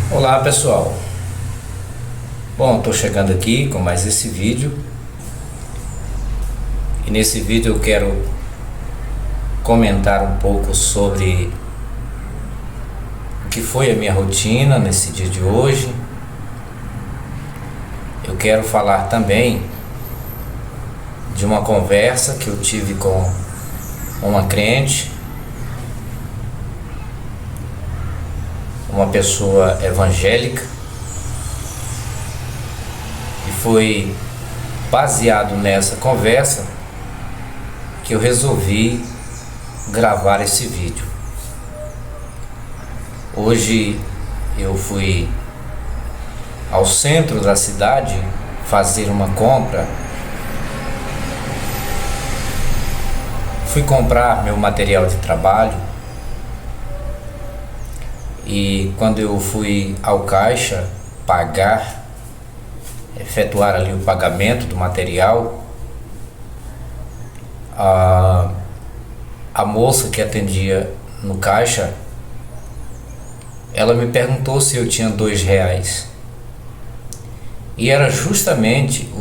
Olá pessoal, bom, estou chegando aqui com mais esse vídeo e nesse vídeo eu quero comentar um pouco sobre o que foi a minha rotina nesse dia de hoje. Eu quero falar também de uma conversa que eu tive com uma crente, uma pessoa evangélica, e foi baseado nessa conversa que eu resolvi gravar esse vídeo. Hoje eu fui ao centro da cidade fazer uma compra. Fui comprar meu material de trabalho e quando eu fui ao caixa pagar, efetuar ali o pagamento do material, a moça que atendia no caixa, ela me perguntou se eu tinha R$ 2. E era justamente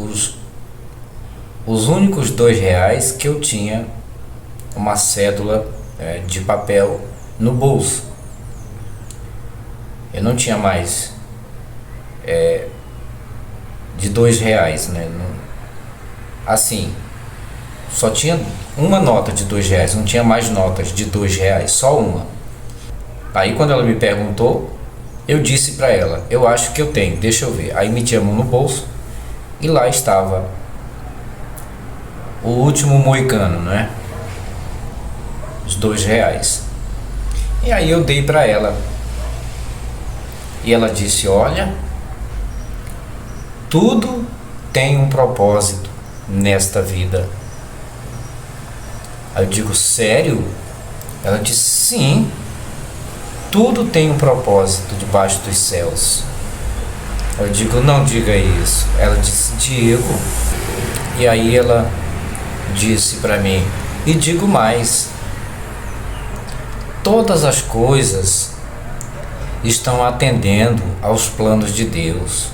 os únicos R$ 2 que eu tinha uma cédula de papel no bolso. Eu não tinha mais de R$ 2, né? Assim, só tinha uma nota de R$ 2, não tinha mais notas de R$ 2, só uma. Aí quando ela me perguntou, eu disse para ela, eu acho que eu tenho, deixa eu ver. Aí meti a mão no bolso e lá estava o último moicano, né? Os R$ 2. E aí eu dei para ela. E ela disse, olha, tudo tem um propósito nesta vida. Aí eu digo, sério? Ela disse, sim, tudo tem um propósito debaixo dos céus. Eu digo, não diga isso. Ela disse, Diego. E aí ela disse para mim, e digo mais, todas as coisas estão atendendo aos planos de Deus.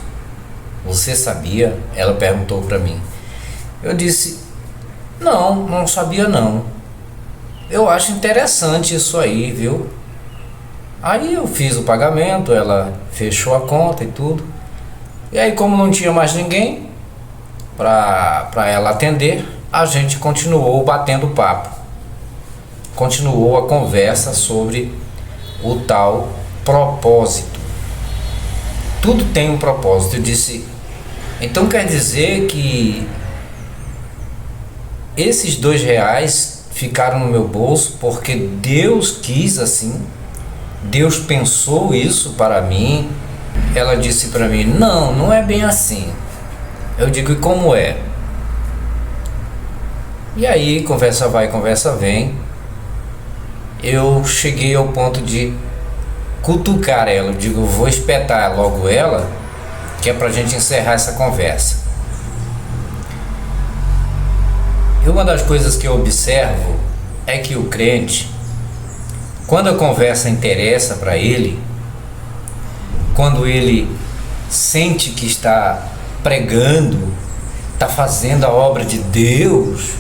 Você sabia? Ela perguntou para mim. Eu disse, não sabia não. Eu acho interessante isso aí, viu? Aí eu fiz o pagamento, ela fechou a conta e tudo. E aí, como não tinha mais ninguém para ela atender, a gente continuou batendo papo. Continuou a conversa sobre o tal propósito. Tudo tem um propósito. Eu disse, então quer dizer que esses R$ 2 ficaram no meu bolso porque Deus quis assim? Deus pensou isso para mim? Ela disse para mim, não é bem assim. Eu digo, e como é? E aí, conversa vai, conversa vem. Eu cheguei ao ponto de cutucar ela. Eu digo, vou espetar logo ela, que é pra gente encerrar essa conversa. E uma das coisas que eu observo é que o crente, quando a conversa interessa para ele, quando ele sente que está pregando, está fazendo a obra de Deus,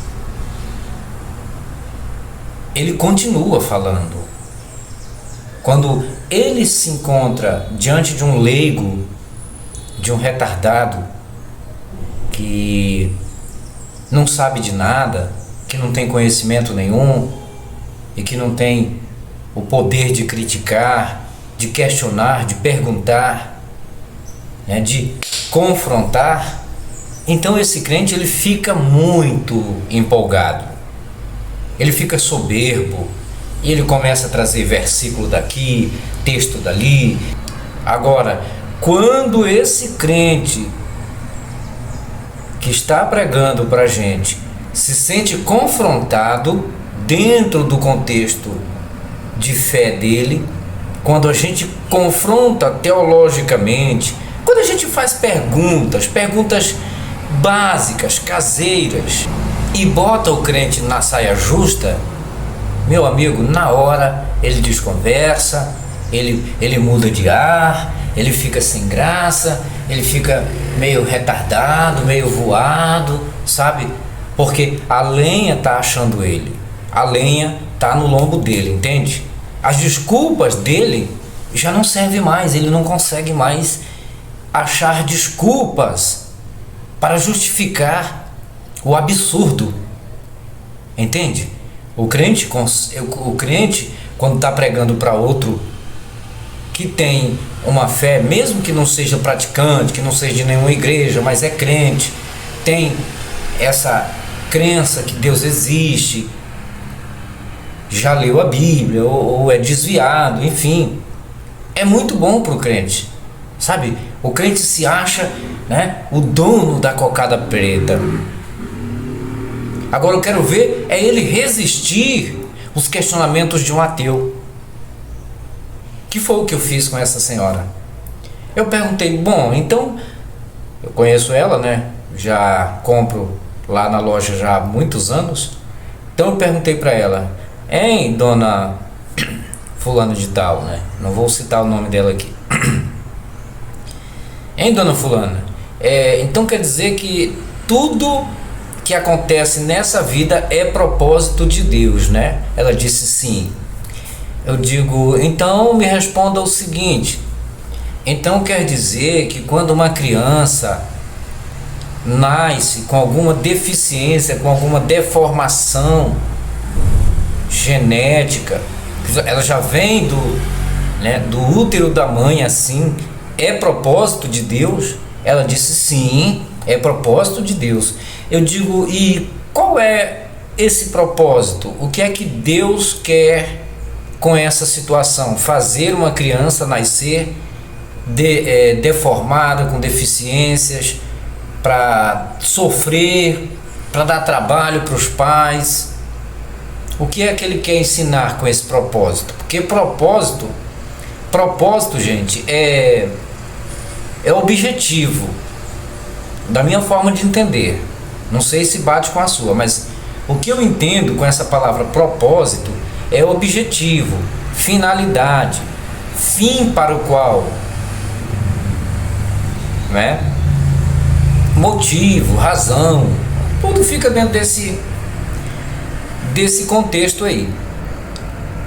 ele continua falando. Quando ele se encontra diante de um leigo, de um retardado, que não sabe de nada, que não tem conhecimento nenhum e que não tem o poder de criticar, de questionar, de perguntar, né, de confrontar, então esse crente ele fica muito empolgado, ele fica soberbo e ele começa a trazer versículo daqui, texto dali. Agora, quando esse crente que está pregando para a gente se sente confrontado dentro do contexto de fé dele, quando a gente confronta teologicamente, quando a gente faz perguntas básicas, caseiras, e bota o crente na saia justa, meu amigo, na hora ele desconversa, ele muda de ar, ele fica sem graça, ele fica meio retardado, meio voado, sabe? Porque a lenha tá achando ele, a lenha tá no lombo dele, entende? As desculpas dele já não servem mais, ele não consegue mais achar desculpas para justificar o absurdo, entende? O crente, quando está pregando para outro que tem uma fé, mesmo que não seja praticante, que não seja de nenhuma igreja, mas é crente, tem essa crença que Deus existe, já leu a Bíblia, ou é desviado, enfim, é muito bom para o crente, sabe? O crente se acha, né, o dono da cocada preta. Agora eu quero ver é ele resistir os questionamentos de um ateu. Que foi o que eu fiz com essa senhora. Eu perguntei, bom, então, eu conheço ela, né? Já compro lá na loja já há muitos anos. Então eu perguntei para ela, hein, dona fulano de tal, né? Não vou citar o nome dela aqui. Hein, dona fulana? Então quer dizer que tudo que acontece nessa vida é propósito de Deus, né? Ela disse sim. Eu digo, então me responda o seguinte, então quer dizer que quando uma criança nasce com alguma deficiência, com alguma deformação genética, ela já vem do útero da mãe assim, é propósito de Deus? Ela disse sim, é propósito de Deus. Eu digo, e qual é esse propósito? O que é que Deus quer com essa situação? Fazer uma criança nascer deformada, com deficiências, para sofrer, para dar trabalho para os pais? O que é que ele quer ensinar com esse propósito? Porque propósito, gente, é objetivo, da minha forma de entender. Não sei se bate com a sua, mas o que eu entendo com essa palavra propósito é objetivo, finalidade, fim para o qual, né? Motivo, razão, tudo fica dentro desse contexto aí.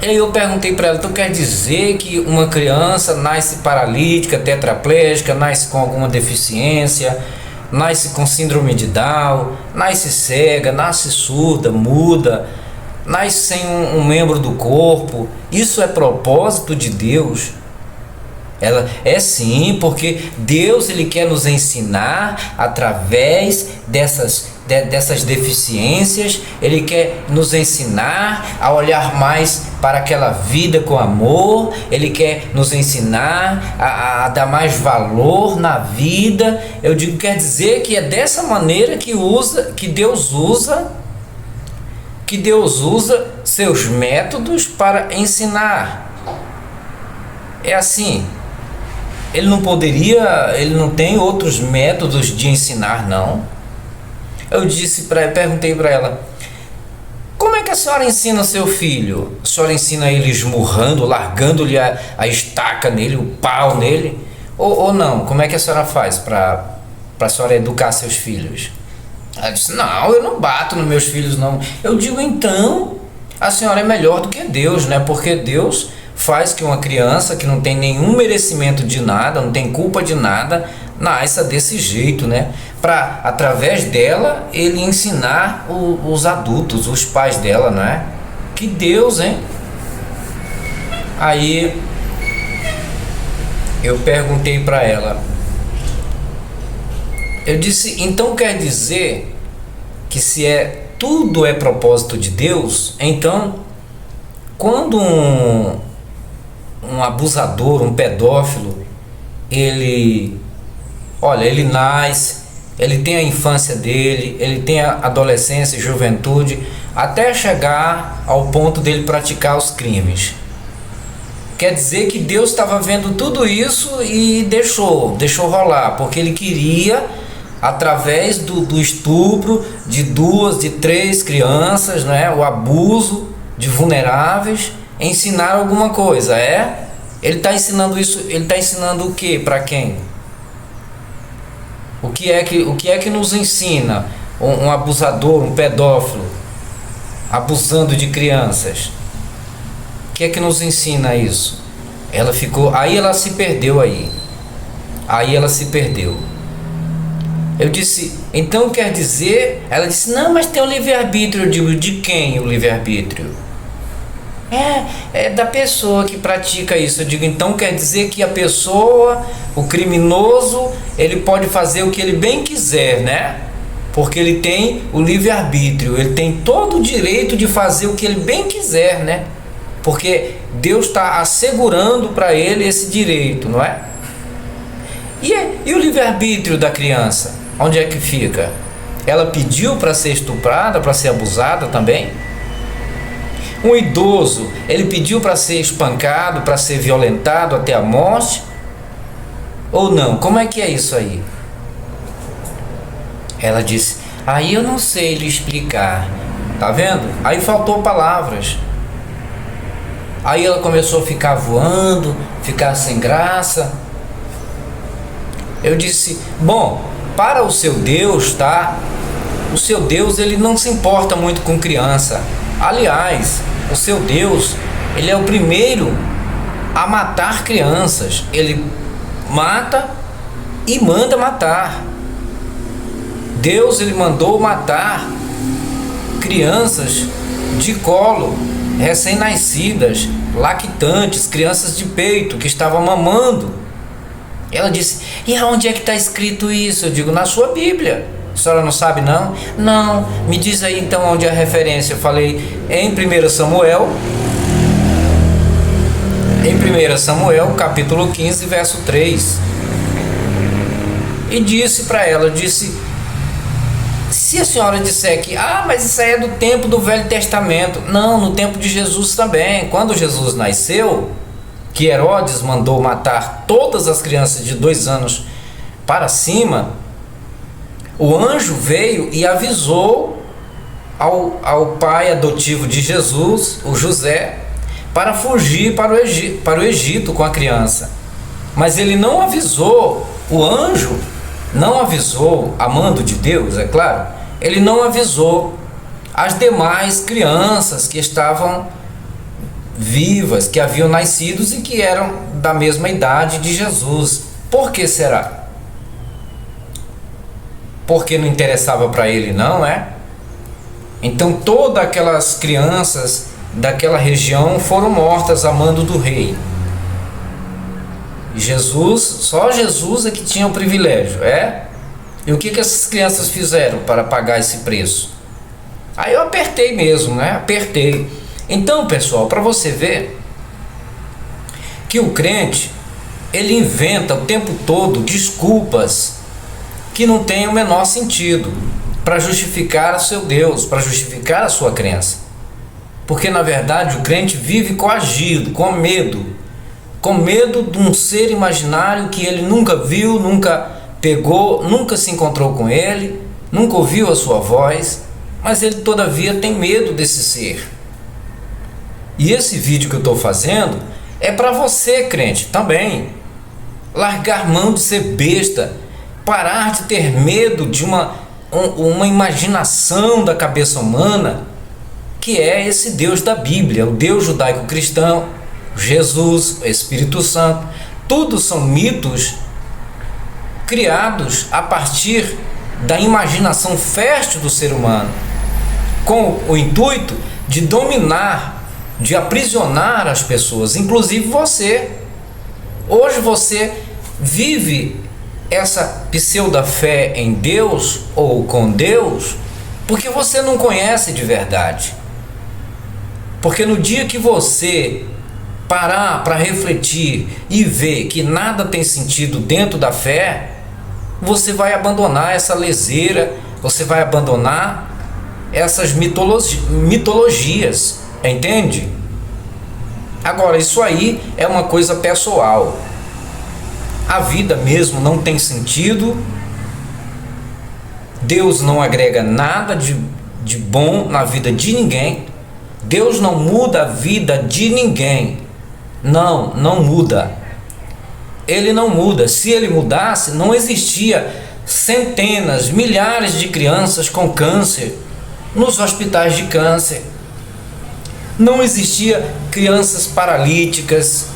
E aí eu perguntei para ela, então quer dizer que uma criança nasce paralítica, tetraplégica, nasce com alguma deficiência, nasce com síndrome de Down, nasce cega, nasce surda, muda, nasce sem um membro do corpo, isso é propósito de Deus? Ela é sim, porque Deus ele quer nos ensinar através dessas deficiências, ele quer nos ensinar a olhar mais para aquela vida com amor, ele quer nos ensinar a dar mais valor na vida. Eu digo, quer dizer que é dessa maneira que Deus usa seus métodos para ensinar. É assim. Ele não tem outros métodos de ensinar, não. Eu perguntei para ela, como é que a senhora ensina seu filho? A senhora ensina ele esmurrando, largando-lhe a estaca nele, o pau nele? Ou não? Como é que a senhora faz para a senhora educar seus filhos? Ela disse, não, eu não bato nos meus filhos, não. Eu digo, então, a senhora é melhor do que Deus, né? Porque Deus faz que uma criança que não tem nenhum merecimento de nada, não tem culpa de nada, nasça desse jeito, né? Para, através dela, ele ensinar os adultos, os pais dela, né? Que Deus, hein? Aí eu perguntei para ela, eu disse, então quer dizer que se tudo é propósito de Deus, então quando um abusador, um pedófilo, ele nasce, ele tem a infância dele, ele tem a adolescência e juventude, até chegar ao ponto dele praticar os crimes. Quer dizer que Deus estava vendo tudo isso e deixou rolar, porque ele queria, através do estupro de 2, de 3 crianças, né, o abuso de vulneráveis, ensinar alguma coisa. Ele está ensinando isso, ele está ensinando o que para quem? O que é que nos ensina um abusador, um pedófilo, abusando de crianças? O que é que nos ensina isso? Ela ficou, aí ela se perdeu aí. Aí ela se perdeu. Eu disse, então quer dizer? Ela disse, não, mas tem o livre-arbítrio. Eu digo, de quem o livre-arbítrio? É da pessoa que pratica isso. Eu digo, então quer dizer que a pessoa, o criminoso, ele pode fazer o que ele bem quiser, né? Porque ele tem o livre-arbítrio, ele tem todo o direito de fazer o que ele bem quiser, né? Porque Deus está assegurando para ele esse direito, não é? E o livre-arbítrio da criança? Onde é que fica? Ela pediu para ser estuprada, para ser abusada também? Um idoso, ele pediu para ser espancado, para ser violentado até a morte? Ou não? Como é que é isso aí? Ela disse, aí eu não sei lhe explicar. Tá vendo? Aí faltou palavras. Aí ela começou a ficar voando, ficar sem graça. Eu disse, bom, para o seu Deus, tá? O seu Deus, ele não se importa muito com criança. Aliás, o seu Deus, ele é o primeiro a matar crianças. Ele mata e manda matar. Deus, ele mandou matar crianças de colo, recém-nascidas, lactantes, crianças de peito que estavam mamando. Ela disse, e aonde é que está escrito isso? Eu digo, na sua Bíblia. A senhora não sabe não? Não, me diz aí então onde é a referência. Eu falei, em 1 Samuel, capítulo 15, verso 3. E disse para ela, disse, se a senhora disser que, mas isso aí é do tempo do Velho Testamento. Não, no tempo de Jesus também. Quando Jesus nasceu, que Herodes mandou matar todas as crianças de 2 anos para cima, o anjo veio e avisou ao pai adotivo de Jesus, o José, para fugir para o Egito com a criança. Mas ele não avisou, o anjo não avisou, amando de Deus, é claro, ele não avisou as demais crianças que estavam vivas, que haviam nascido e que eram da mesma idade de Jesus. Por que será? Porque não interessava para ele, não é? Então todas aquelas crianças daquela região foram mortas a mando do rei. Jesus, só Jesus é que tinha o privilégio, é? E o que essas crianças fizeram para pagar esse preço? Aí eu apertei mesmo, né? Apertei. Então, pessoal, para você ver que o crente, ele inventa o tempo todo desculpas que não têm o menor sentido para justificar o seu Deus, para justificar a sua crença. Porque, na verdade, o crente vive coagido, com medo de um ser imaginário que ele nunca viu, nunca pegou, nunca se encontrou com ele, nunca ouviu a sua voz, mas ele todavia tem medo desse ser. E esse vídeo que eu estou fazendo é para você, crente, também. Largar mão de ser besta, parar de ter medo de uma imaginação da cabeça humana, que é esse Deus da Bíblia, o Deus judaico-cristão, Jesus, o Espírito Santo. Tudo são mitos criados a partir da imaginação fértil do ser humano, com o intuito de dominar, de aprisionar as pessoas, inclusive você. Hoje você vive essa pseudo-fé em Deus ou com Deus porque você não conhece de verdade. Porque no dia que você parar para refletir e ver que nada tem sentido dentro da fé, você vai abandonar essa leseira, você vai abandonar essas mitologias, entende? Agora, isso aí é uma coisa pessoal. A vida mesmo não tem sentido. Deus não agrega nada de bom na vida de ninguém. Deus não muda a vida de ninguém. Não muda. Ele não muda. Se ele mudasse, não existia centenas, milhares de crianças com câncer nos hospitais de câncer. Não existia crianças paralíticas.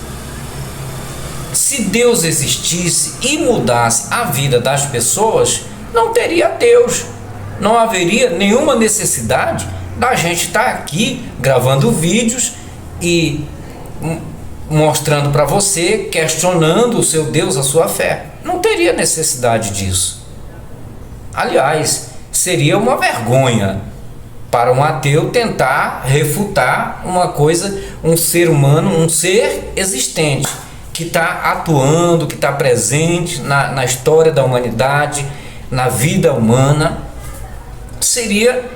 Se Deus existisse e mudasse a vida das pessoas, não teria Deus. Não haveria nenhuma necessidade da gente estar aqui gravando vídeos e mostrando para você, questionando o seu Deus, a sua fé. Não teria necessidade disso. Aliás, seria uma vergonha para um ateu tentar refutar uma coisa, um ser humano, um ser existente, que está atuando, que está presente na história da humanidade, na vida humana. Seria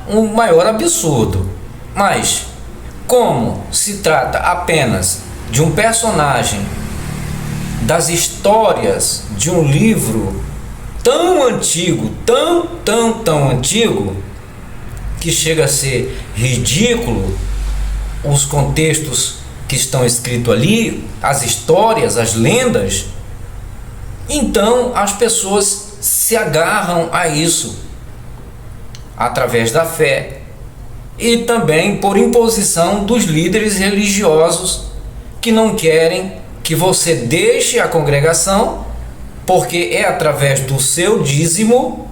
um maior absurdo. Mas, como se trata apenas de um personagem das histórias de um livro tão antigo, tão antigo, que chega a ser ridículo os contextos que estão escritos ali, as histórias, as lendas, então as pessoas se agarram a isso através da fé e também por imposição dos líderes religiosos que não querem que você deixe a congregação, porque é através do seu dízimo,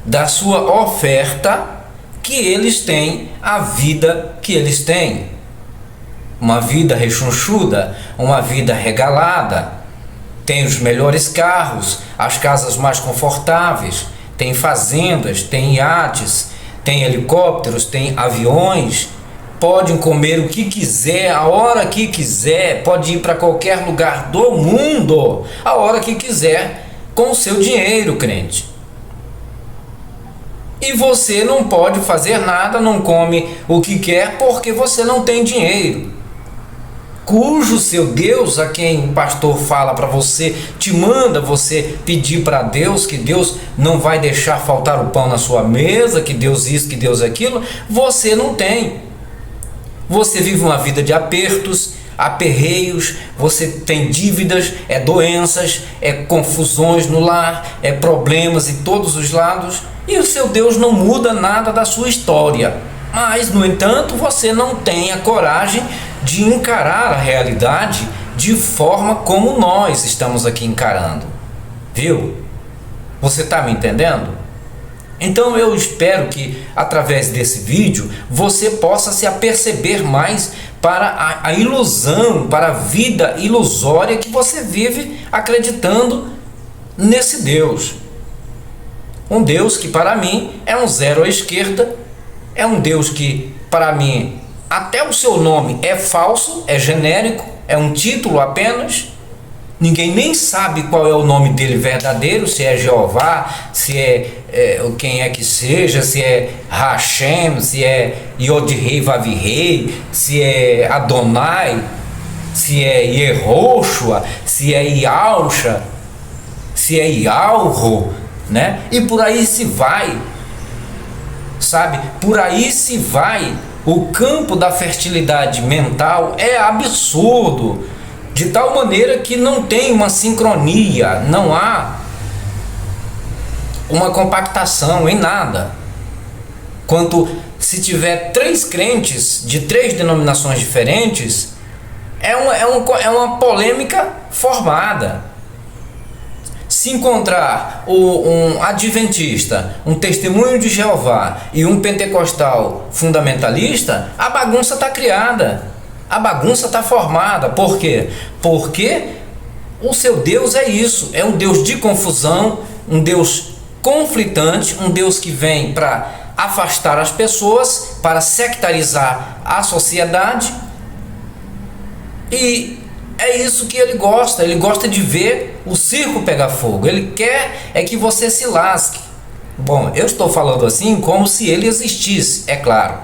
da sua oferta, que eles têm a vida que eles têm. Uma vida rechonchuda, uma vida regalada, tem os melhores carros, as casas mais confortáveis, tem fazendas, tem iates, tem helicópteros, tem aviões, podem comer o que quiser, a hora que quiser, pode ir para qualquer lugar do mundo, a hora que quiser, com o seu dinheiro, crente. E você não pode fazer nada, não come o que quer, porque você não tem dinheiro. Cujo seu Deus, a quem o pastor fala para você, te manda você pedir para Deus, que Deus não vai deixar faltar o pão na sua mesa, que Deus isso, que Deus aquilo, você não tem. Você vive uma vida de apertos, aperreios, você tem dívidas, doenças, confusões no lar, problemas em todos os lados, e o seu Deus não muda nada da sua história. Mas, no entanto, você não tem a coragem de encarar a realidade de forma como nós estamos aqui encarando. Viu? Você está me entendendo? Então eu espero que através desse vídeo você possa se aperceber mais para a ilusão, para a vida ilusória que você vive acreditando nesse Deus. Um Deus que para mim é um zero à esquerda, é um Deus que para mim até o seu nome é falso, é genérico, é um título apenas. Ninguém nem sabe qual é o nome dele verdadeiro, se é Jeová, se é quem é que seja, se é Hashem, se é Yod-Rei Vav-Rei, se é Adonai, se é Yehoshua, se é Yahusha, se é Yalro, né? E por aí se vai, sabe? Por aí se vai. O campo da fertilidade mental é absurdo, de tal maneira que não tem uma sincronia, não há uma compactação em nada. Quanto se tiver 3 crentes de 3 denominações diferentes, é uma polêmica formada. Se encontrar um adventista, um testemunho de Jeová e um pentecostal fundamentalista, a bagunça está criada, a bagunça está formada. Por quê? Porque o seu Deus é isso, é um Deus de confusão, um Deus conflitante, um Deus que vem para afastar as pessoas, para sectarizar a sociedade. E é isso que ele gosta de ver o circo pegar fogo. Ele quer que você se lasque. Bom, eu estou falando assim como se ele existisse, é claro.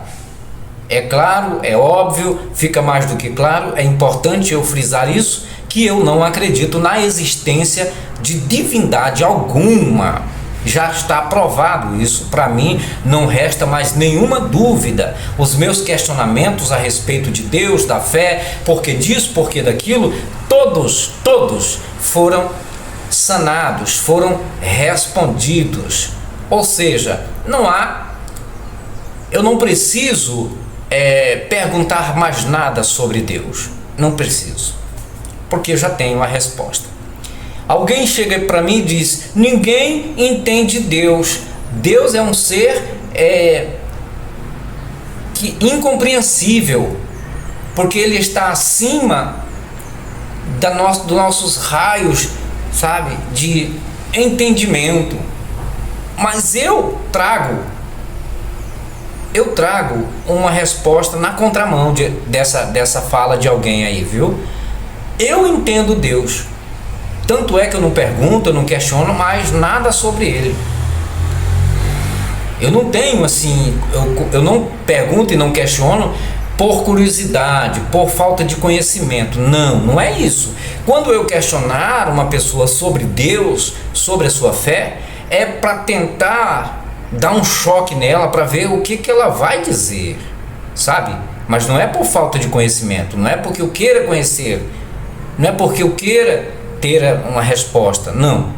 É claro, é óbvio, fica mais do que claro, é importante eu frisar isso, que eu não acredito na existência de divindade alguma. Já está provado isso. Para mim, não resta mais nenhuma dúvida. Os meus questionamentos a respeito de Deus, da fé, porquê disso, porquê daquilo, todos foram sanados, foram respondidos. Ou seja, eu não preciso perguntar mais nada sobre Deus. Não preciso, porque eu já tenho a resposta. Alguém chega para mim e diz: ninguém entende Deus. Deus é um ser incompreensível, porque Ele está acima dos nossos raios, sabe, de entendimento. Mas eu trago uma resposta na contramão dessa fala de alguém aí, viu? Eu entendo Deus. Tanto é que eu não pergunto, eu não questiono mais nada sobre Ele. Eu não tenho assim, eu não pergunto e não questiono por curiosidade, por falta de conhecimento. Não é isso. Quando eu questionar uma pessoa sobre Deus, sobre a sua fé, é para tentar dar um choque nela, para ver o que ela vai dizer, sabe? Mas não é por falta de conhecimento, não é porque eu queira conhecer, não é porque eu queira ter uma resposta, não.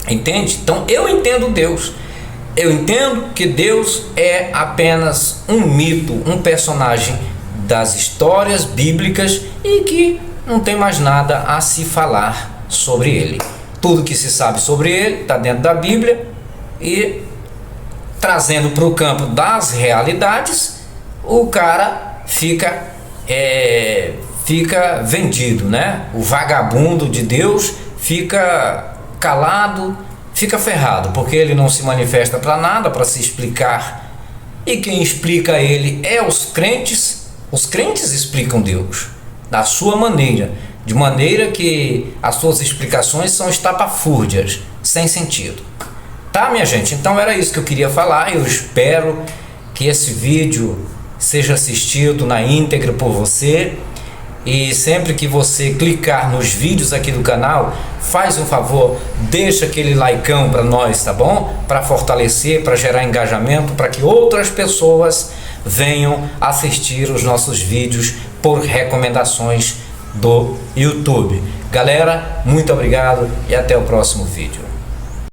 Entende? Então eu entendo Deus. Eu entendo que Deus é apenas um mito, um personagem das histórias bíblicas e que não tem mais nada a se falar sobre ele. Tudo que se sabe sobre ele está dentro da Bíblia, e trazendo para o campo das realidades, o cara fica vendido, né? O vagabundo de Deus fica calado, fica ferrado, porque ele não se manifesta para nada, para se explicar. E quem explica ele é os crentes. Os crentes explicam Deus da sua maneira, de maneira que as suas explicações são estapafúrdias, sem sentido. Tá, minha gente? Então era isso que eu queria falar. Eu espero que esse vídeo seja assistido na íntegra por você. E sempre que você clicar nos vídeos aqui do canal, faz um favor, deixa aquele likeão para nós, tá bom? Para fortalecer, para gerar engajamento, para que outras pessoas venham assistir os nossos vídeos por recomendações do YouTube. Galera, muito obrigado e até o próximo vídeo.